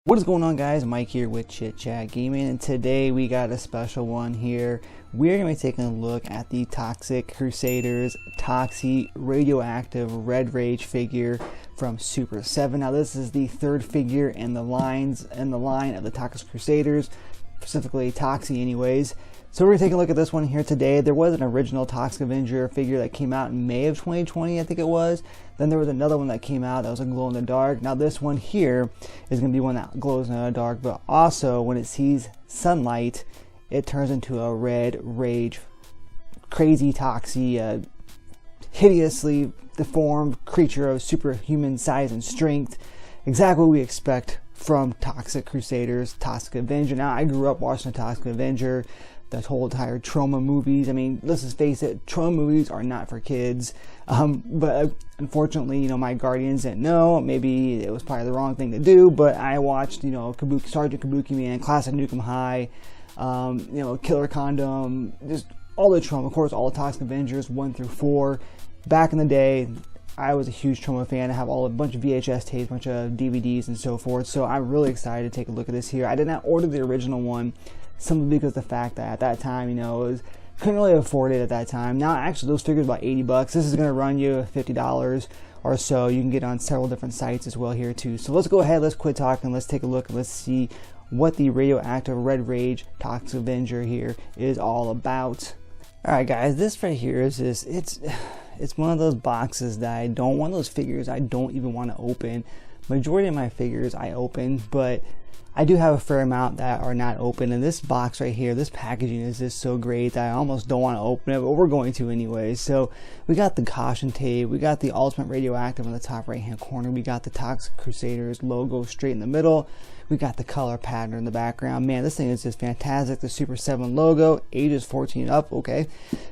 What is going on, guys? Mike here with Chit Chat Gaming, and today we got a special one here. We're going to be taking a look at the Toxic Crusaders Toxie Radioactive Red Rage figure from Super 7. Now this is the third figure in the line of the Toxic Crusaders, specifically Toxie anyways. So we're going to take a look at this one here today. There was an original Toxic Avenger figure that came out in May of 2020, I think it was. Then there was another one that came out that was a glow in the dark. Now this one here is going to be one that glows in the dark, but also when it sees sunlight, it turns into a red rage, crazy Toxie, hideously deformed creature of superhuman size and strength. Exactly what we expect from Toxic Crusaders, Toxic Avenger. Now I grew up watching the Toxic Avenger, the whole entire Troma movies. I mean, let's just face it, Troma movies are not for kids. But unfortunately, you know, my guardians didn't know. Maybe it was probably the wrong thing to do, but I watched, you know, Sergeant Kabuki Man, Classic Nukem High, you know, Killer Condom, just all the Troma, of course, all the Toxic Avengers 1 through 4. Back in the day, I was a huge Troma fan. I have a bunch of VHS tapes, a bunch of DVDs and so forth. So I'm really excited to take a look at this here. I did not order the original one, simply because of the fact that at that time, you know, couldn't really afford it at that time. Now, actually, those figures about 80 bucks. This is going to run you $50 or so. You can get on several different sites as well here too. So let's go ahead, let's quit talking, let's take a look and let's see what the Radioactive Red Rage Toxic Avenger here is all about. Alright guys, this right here is just, it's one of those boxes that one of those figures I don't even want to open. Majority of my figures I open, but I do have a fair amount that are not open, and this box right here, this packaging is just so great that I almost don't want to open it, but we're going to anyway. So we got the caution tape, we got the Ultimate Radioactive on the top right hand corner, we got the Toxic Crusaders logo straight in the middle, we got the color pattern in the background. Man, this thing is just fantastic. The Super 7 logo, ages 14 up, okay.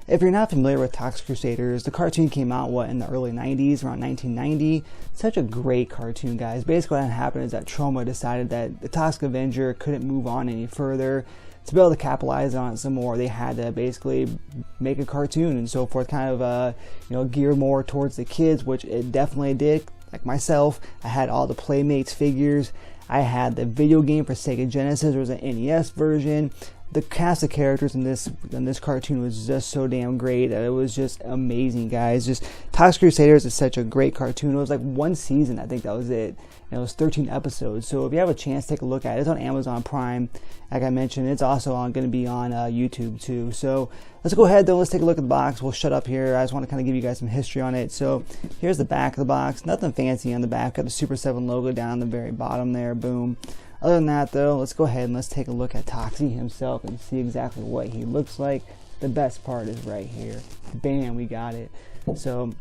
If you're not familiar with Toxic Crusaders, the cartoon came out, in the early 90s, around 1990. Such a great cartoon, guys. Basically what happened is that Troma decided that the Toxic Avenger couldn't move on any further. To be able to capitalize on it some more, they had to basically make a cartoon and so forth, kind of you know, geared more towards the kids, which it definitely did. Like myself, I had all the Playmates figures. I had the video game for Sega Genesis. There was an NES version. The cast of characters in this cartoon was just so damn great. It was just amazing, guys. Just Toxic Crusaders is such a great cartoon. It was like one season, I think that was it. And it was 13 episodes. So if you have a chance, take a look at it. It's on Amazon Prime. Like I mentioned, it's also going to be on YouTube too. So let's go ahead though. Let's take a look at the box. We'll shut up here. I just want to kind of give you guys some history on it. So here's the back of the box. Nothing fancy on the back. Got the Super 7 logo down the very bottom there. Boom. Other than that though, let's go ahead and let's take a look at Toxie himself and see exactly what he looks like. The best part is right here. Bam, we got it. So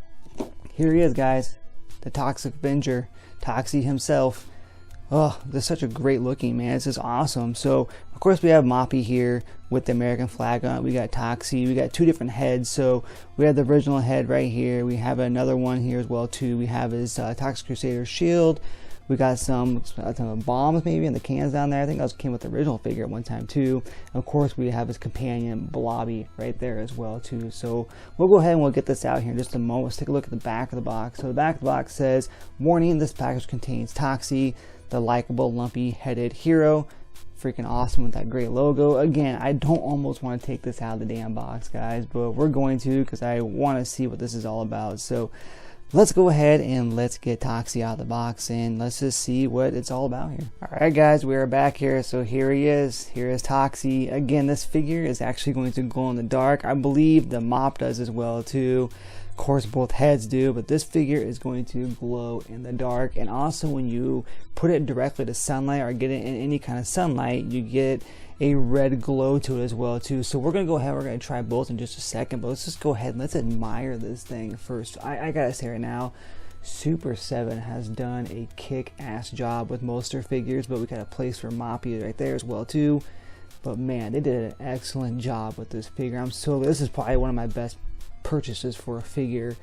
here he is, guys. The Toxic Avenger, Toxie himself. Oh, this is such a great looking, man. It's just awesome. So of course we have Moppy here with the American flag on it. We got Toxie. We got two different heads. So we have the original head right here. We have another one here as well too. We have his Toxic Crusader shield. We got some bombs maybe in the cans down there. I think that came with the original figure at one time too. And of course we have his companion Blobby right there as well too. So we'll go ahead and we'll get this out here in just a moment. Let's take a look at the back of the box. So the back of the box says, warning, this package contains Toxie, the likable lumpy headed hero. Freaking awesome with that great logo. Again, I don't almost want to take this out of the damn box, guys, but we're going to because I want to see what this is all about. So let's go ahead and let's get Toxie out of the box and let's just see what it's all about here. Alright guys, we are back here. So here he is. Here is Toxie. Again, this figure is actually going to glow in the dark. I believe the mop does as well too. Of course both heads do, but this figure is going to glow in the dark. And also when you put it directly to sunlight or get it in any kind of sunlight, you get a red glow to it as well too. So we're gonna go ahead, we're gonna try both in just a second, but let's just go ahead and let's admire this thing first. I gotta say right now, Super 7 has done a kick-ass job with most of their figures, but we got a place for Moppy right there as well too. But man, they did an excellent job with this figure. This is probably one of my best purchases for a figure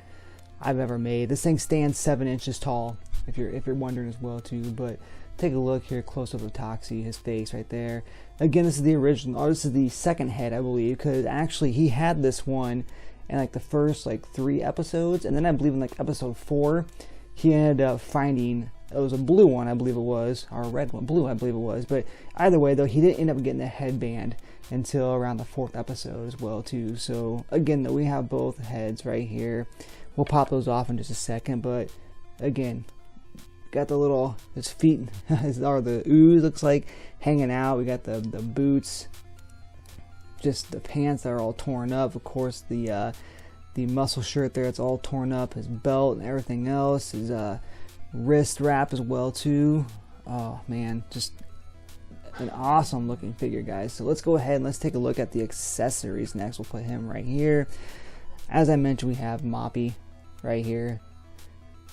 I've ever made. This thing stands 7 inches tall, if you're wondering as well too. But take a look here, close up of Toxie, his face right there. Again, this is the original, or this is the second head, I believe, because actually he had this one in like the first 3 episodes, and then I believe in like episode 4 he ended up finding It was a blue one, I believe it was, or a red one, blue, I believe it was. But either way, though, he didn't end up getting the headband until around the 4th episode as well, too. So again, though, we have both heads right here. We'll pop those off in just a second, but again, got the little, his feet, or the ooze looks like hanging out. We got the boots, just the pants that are all torn up. Of course, the muscle shirt there, it's all torn up. His belt and everything else. His wrist wrap as well too. Oh man, just an awesome looking figure, guys. So let's go ahead and let's take a look at the accessories next. We'll put him right here. As I mentioned, we have Moppy right here.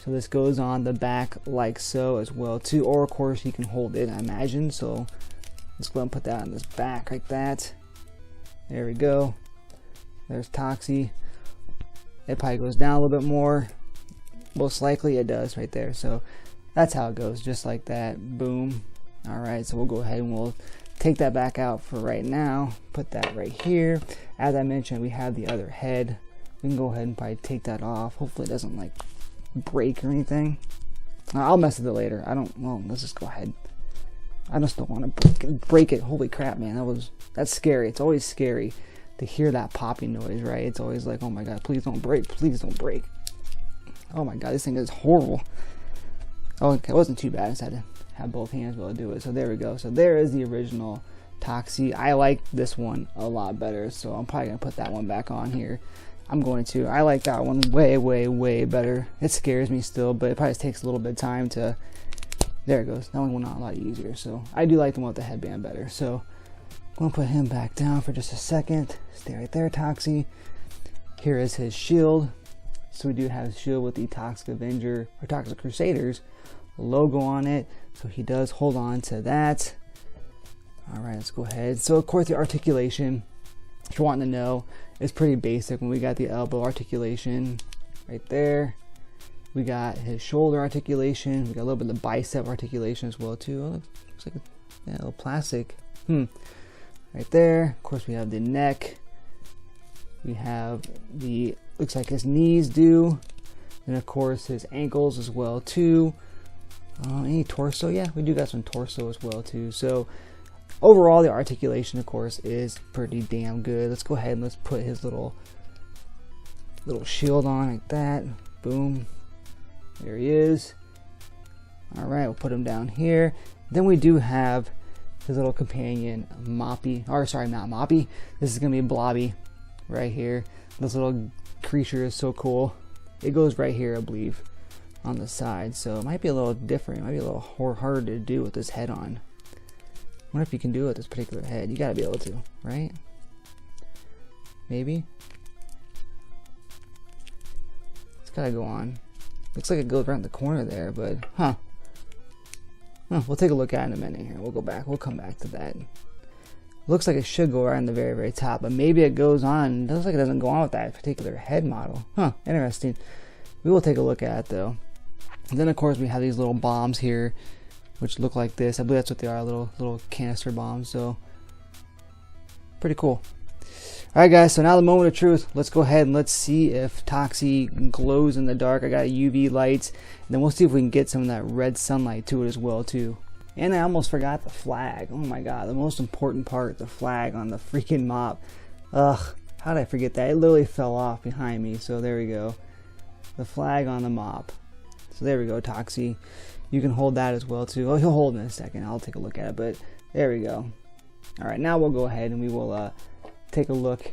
So this goes on the back like so as well too, or of course you can hold it, I imagine. So let's go ahead and put that on this back like that. There we go. There's Toxie. It probably goes down a little bit more. Most likely it does right there. So that's how it goes, just like that. Boom. Alright, so we'll go ahead and we'll take that back out for right now. Put that right here. As I mentioned, we have the other head. We can go ahead and probably take that off. Hopefully it doesn't like break or anything. I'll mess with it later. Well, let's just go ahead. I just don't want to break it. Holy crap, man. That's scary. It's always scary to hear that popping noise, right? It's always like, oh my god, please don't break. Please don't break. Oh my god, this thing is horrible. Oh, okay, it wasn't too bad. I just had to have both hands be able to do it. So there we go. So there is the original Toxie. I like this one a lot better, so I'm probably going to put that one back on here. I'm going to. I like that one way, way, way better. It scares me still, but it probably takes a little bit of time to... There it goes. That one went on a lot easier. So I do like the one with the headband better. So I'm going to put him back down for just a second. Stay right there, Toxie. Here is his shield. So we do have his shield with the Toxic Avenger, or Toxic Crusaders logo on it. So he does hold on to that. Alright, let's go ahead. So of course the articulation, if you're wanting to know, is pretty basic. When we got the elbow articulation right there. We got his shoulder articulation. We got a little bit of the bicep articulation as well too. Oh, looks like a little plastic. Right there. Of course we have the neck. We have the, looks like his knees do. And of course his ankles as well too. Any torso? Yeah, we do got some torso as well too. So overall the articulation of course is pretty damn good. Let's go ahead and let's put his little shield on like that. Boom. There he is. Alright, we'll put him down here. Then we do have his little companion Moppy. Or sorry, not Moppy. This is gonna be Blobby right here. This little creature is so cool. It goes right here, I believe, on the side. So it might be a little different. It might be a little harder to do with this head on. I wonder if you can do it with this particular head. You gotta be able to, right? Maybe. It's gotta go on. Looks like it goes around the corner there, but we'll take a look at it in a minute here. We'll go back. We'll come back to that. Looks like it should go right on the very, very top, but maybe it goes on. It looks like it doesn't go on with that particular head model. Interesting. We will take a look at it though. And then of course we have these little bombs here, which look like this. I believe that's what they are, little canister bombs. So pretty cool. Alright guys, so now the moment of truth. Let's go ahead and let's see if Toxie glows in the dark. I got UV lights, and then we'll see if we can get some of that red sunlight to it as well too. And I almost forgot the flag. Oh my god, the most important part, the flag on the freaking mop. Ugh, how did I forget that? It literally fell off behind me, so there we go. The flag on the mop. So there we go, Toxie. You can hold that as well too. Oh, he'll hold it in a second. I'll take a look at it, but there we go. Alright, now we'll go ahead and we will take a look,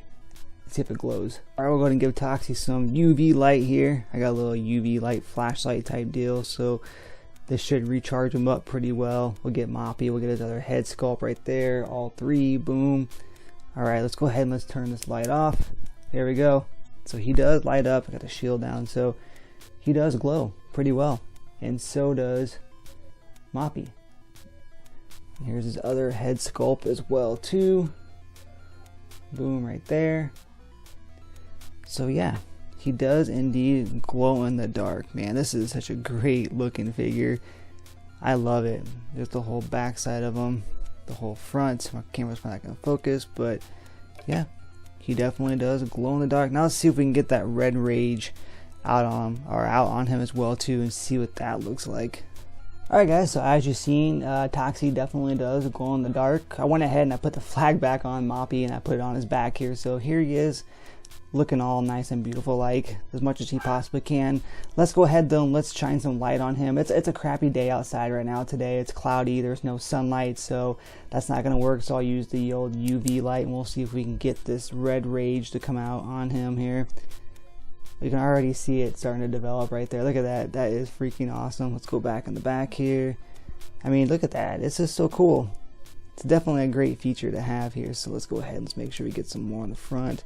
see if it glows. Alright, we'll go ahead and give Toxie some UV light here. I got a little UV light flashlight type deal, so this should recharge him up pretty well. We'll get Moppy, we'll get his other head sculpt right there, all three, boom. Alright, let's go ahead and let's turn this light off. There we go. So he does light up. I got the shield down, so he does glow pretty well. And so does Moppy. Here's his other head sculpt as well too. Boom, right there. So yeah, he does indeed glow in the dark. Man, this is such a great looking figure. I love it. There's the whole back side of him, the whole front. My camera's probably not gonna focus, but yeah, he definitely does glow in the dark. Now let's see if we can get that red rage out on him as well too, and see what that looks like. Alright guys, so as you've seen, Toxie definitely does glow in the dark. I went ahead and I put the flag back on Moppy and I put it on his back here. So here he is, looking all nice and beautiful, like as much as he possibly can. Let's go ahead though and let's shine some light on him. It's a crappy day outside right now today. It's cloudy, there's no sunlight, so that's not gonna work. So I'll use the old UV light and we'll see if we can get this red rage to come out on him here. You can already see it starting to develop right there. Look at that. That is freaking awesome. Let's go back in the back here. I mean, look at that. It's just so cool. It's definitely a great feature to have here. So let's go ahead and let's make sure we get some more on the front.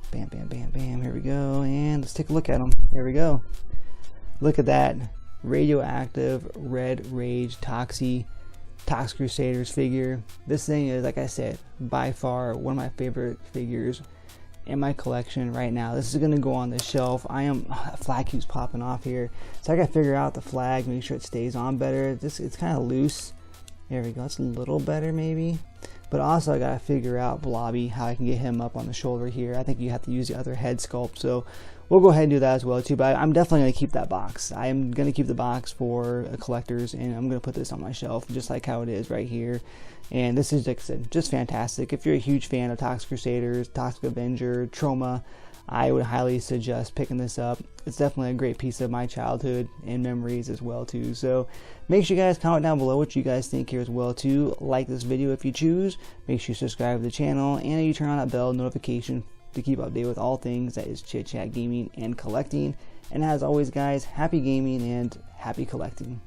Bam, bam, bam, bam. Here we go. And let's take a look at them. There we go. Look at that. Radioactive Red Rage Toxie Toxic Crusaders figure. This thing is, like I said, by far one of my favorite figures in my collection right now. This is going to go on the shelf. Flag keeps popping off here, so I gotta figure out the flag, make sure it stays on better. It's kind of loose. There we go. It's a little better maybe, but also I gotta figure out Blobby, how I can get him up on the shoulder here. I think you have to use the other head sculpt, so we'll go ahead and do that as well too. But I'm definitely going to keep that box. I am going to keep the box for collectors, and I'm going to put this on my shelf just like how it is right here. And this is, like I said, just fantastic. If you're a huge fan of Toxic Crusaders, Toxic Avenger, Troma, I would highly suggest picking this up. It's definitely a great piece of my childhood and memories as well too. So make sure you guys comment down below what you guys think here as well too. Like this video if you choose. Make sure you subscribe to the channel, and you turn on that bell notification to keep updated with all things that is chit chat gaming and collecting. And as always guys, happy gaming and happy collecting.